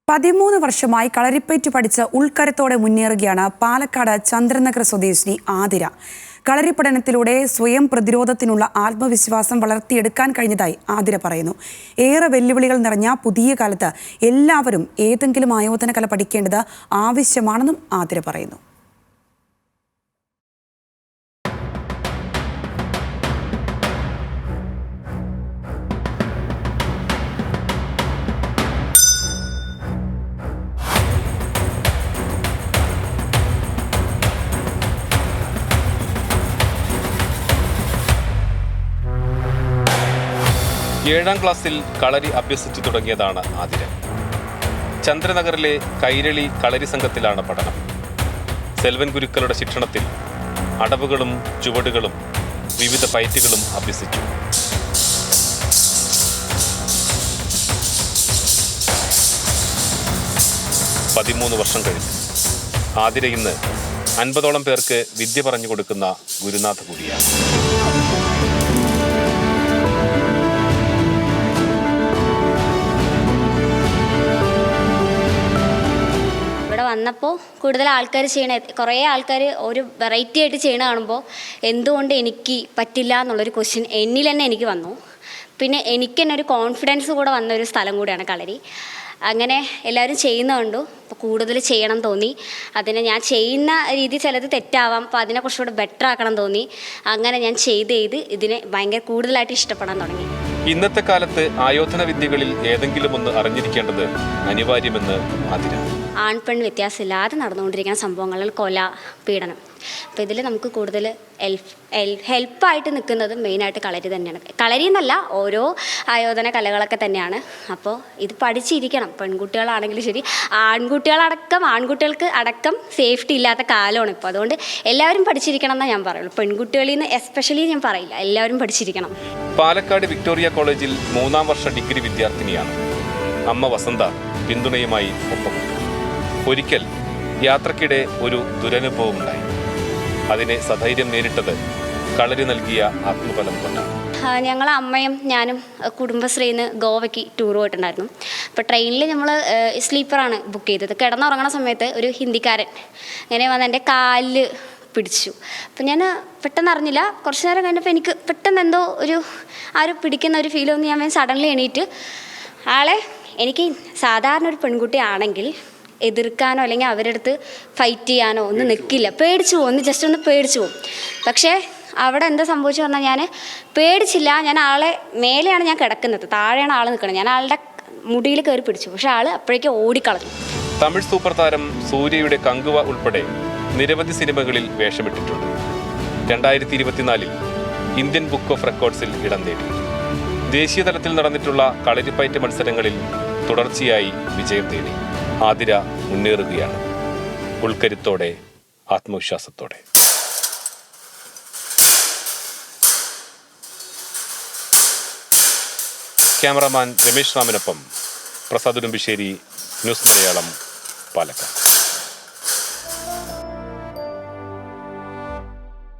13 വർഷമായി കളരിപ്പയറ്റ് പഠിച്ച് ഉൾക്കരത്തോടെ മുന്നേറുകയാണ് പാലക്കാട് ചന്ദ്രനഗർ സ്വദേശിനി ആതിര. കളരിപ്പഠനത്തിലൂടെ സ്വയം പ്രതിരോധത്തിനുള്ള ആത്മവിശ്വാസം വളർത്തിയെടുക്കാൻ കഴിഞ്ഞതായി ആതിര പറയുന്നു. ഏറെ വെല്ലുവിളികൾ നിറഞ്ഞ പുതിയ കാലത്ത് എല്ലാവരും ഏതെങ്കിലും ആയോധന കല പഠിക്കേണ്ടത് ആവശ്യമാണെന്നും ആതിര പറയുന്നു. ഏഴാം ക്ലാസ്സിൽ കളരി അഭ്യസിച്ചു തുടങ്ങിയതാണ് ആതിര. ചന്ദ്രനഗറിലെ കൈരളി കളരി സംഘത്തിലാണ് പഠനം. സെൽവൻ ഗുരുക്കളുടെ ശിക്ഷണത്തിൽ അടവുകളും ചുവടുകളും വിവിധ പയറ്റുകളും അഭ്യസിച്ചു. വർഷം കഴിഞ്ഞു. ആതിര ഇന്ന് 50ഓളം പേർക്ക് വിദ്യ പറഞ്ഞു കൊടുക്കുന്ന ഗുരുനാഥ കൂടിയാണ്. വന്നപ്പോൾ കൂടുതൽ ആൾക്കാർ കുറേ ആൾക്കാർ ഒരു വെറൈറ്റി ആയിട്ട് ചെയ്യണ കാണുമ്പോൾ എന്തുകൊണ്ട് എനിക്ക് പറ്റില്ല എന്നുള്ളൊരു ക്വസ്റ്റ്യൻ എന്നിൽ തന്നെ എനിക്ക് വന്നു. പിന്നെ എനിക്ക് തന്നെ ഒരു കോൺഫിഡൻസ് കൂടെ വന്ന ഒരു സ്ഥലം കൂടിയാണ് കളരി. അങ്ങനെ എല്ലാവരും ചെയ്യുന്ന കണ്ടു, അപ്പോൾ കൂടുതൽ ചെയ്യണം തോന്നി. അതിനെ ഞാൻ ചെയ്യുന്ന രീതി ചിലത് തെറ്റാവാം, അപ്പോൾ അതിനെ കുറച്ചുകൂടെ ബെറ്റർ ആക്കണം തോന്നി. അങ്ങനെ ഞാൻ ചെയ്ത് ഇതിനെ ഭയങ്കര കൂടുതലായിട്ട് ഇഷ്ടപ്പെടാൻ തുടങ്ങി. ഇന്നത്തെ കാലത്ത് ആയോധന വിദ്യകളിൽ ഏതെങ്കിലും ഒന്ന് അറിഞ്ഞിരിക്കേണ്ടത് അനിവാര്യമെന്ന് ആതിര. ആൺപെൺ വ്യത്യാസമില്ലാതെ നടന്നുകൊണ്ടിരിക്കുന്ന സംഭവങ്ങളിൽ കൊല, പീഡനം. അപ്പോൾ ഇതിൽ നമുക്ക് കൂടുതൽ ഹെൽപ്പായിട്ട് നിൽക്കുന്നത് മെയിനായിട്ട് കളരി തന്നെയാണ്. കളരി എന്നല്ല, ഓരോ ആയോധന കലകളൊക്കെ തന്നെയാണ്. അപ്പോൾ ഇത് പഠിച്ചിരിക്കണം. പെൺകുട്ടികളാണെങ്കിലും ശരി, ആൺകുട്ടികൾക്ക് അടക്കം സേഫ്റ്റി ഇല്ലാത്ത കാലമാണ് ഇപ്പോൾ. അതുകൊണ്ട് എല്ലാവരും പഠിച്ചിരിക്കണം എന്നേ ഞാൻ പറയുള്ളൂ. പെൺകുട്ടികളിൽ നിന്ന് എസ്പെഷ്യലി ഞാൻ പറയില്ല, എല്ലാവരും പഠിച്ചിരിക്കണം. പാലക്കാട് വിക്ടോറിയ കോളേജിൽ 3ാം വർഷ ഡിഗ്രി വിദ്യാർത്ഥിനിയാണ്. അമ്മ വസന്ത പിന്തുണയുമായി ഒപ്പമുണ്ട്. ഒരിക്കൽ യാത്രക്കിടെ ഒരു ദുരനുഭവമുണ്ടായി. അതിനെ സധൈര്യം നേരിട്ടത് കളരി നൽകിയ ആത്മബലം കൊണ്ടാണ്. ഞങ്ങൾ അമ്മയും ഞാനും കുടുംബശ്രീന്ന് ഗോവയ്ക്ക് ടൂർ പോയിട്ടുണ്ടായിരുന്നു. അപ്പോൾ ട്രെയിനിൽ നമ്മൾ സ്ലീപ്പറാണ് ബുക്ക് ചെയ്തത്. കിടന്നുറങ്ങണ സമയത്ത് ഒരു ഹിന്ദിക്കാരൻ ഇങ്ങനെ വന്ന് എൻ്റെ കാലിൽ പിടിച്ചു. അപ്പം ഞാൻ പെട്ടെന്ന് അറിഞ്ഞില്ല. കുറച്ച് നേരം കഴിഞ്ഞപ്പോൾ എനിക്ക് പെട്ടെന്ന് എന്തോ ഒരു പിടിക്കുന്ന ഒരു ഫീൽ വന്ന് ഞാൻ സഡൻലി എണീറ്റ് ആളെ, എനിക്ക് സാധാരണ ഒരു പെൺകുട്ടി ആണെങ്കിൽ എതിർക്കാനോ അല്ലെങ്കിൽ അവരുടെ അടുത്ത് ഫൈറ്റ് ചെയ്യാനോ ഒന്നും നിൽക്കില്ല, പേടിച്ചു പോകും, ജസ്റ്റ് ഒന്ന് പേടിച്ചു പോകും. പക്ഷേ അവിടെ എന്താ സംഭവിച്ചു പറഞ്ഞാൽ ഞാൻ പേടിച്ചില്ല. ഞാൻ ആളെ മേലെയാണ് ഞാൻ കിടക്കുന്നത്, താഴെയാണ് ആൾ നിൽക്കുന്നത്. ഞാൻ ആളുടെ മുടിയിൽ കയറി പിടിച്ചു, പക്ഷെ ആൾ അപ്പോഴേക്കും ഓടിക്കളഞ്ഞു. തമിഴ് സൂപ്പർ താരം സൂര്യയുടെ കങ്കുവ ഉൾപ്പെടെ നിരവധി സിനിമകളിൽ വേഷമിട്ടിട്ടുണ്ട്. 2024 ഇന്ത്യൻ ബുക്ക് ഓഫ് റെക്കോർഡ്സിൽ ഇടം നേടി. ദേശീയ തലത്തിൽ നടന്നിട്ടുള്ള കളരിപ്പയറ്റ് മത്സരങ്ങളിൽ തുടർച്ചയായി വിജയം നേടി. ആതിര മുന്നേറുകയാണ് ഉൾക്കരുത്തോടെ, ആത്മവിശ്വാസത്തോടെ. ക്യാമറാമാൻ രമേശ് റാമിനൊപ്പം പ്രസാദ് ഉടുമ്പിശ്ശേരി, ന്യൂസ് മലയാളം, പാലക്കാട്.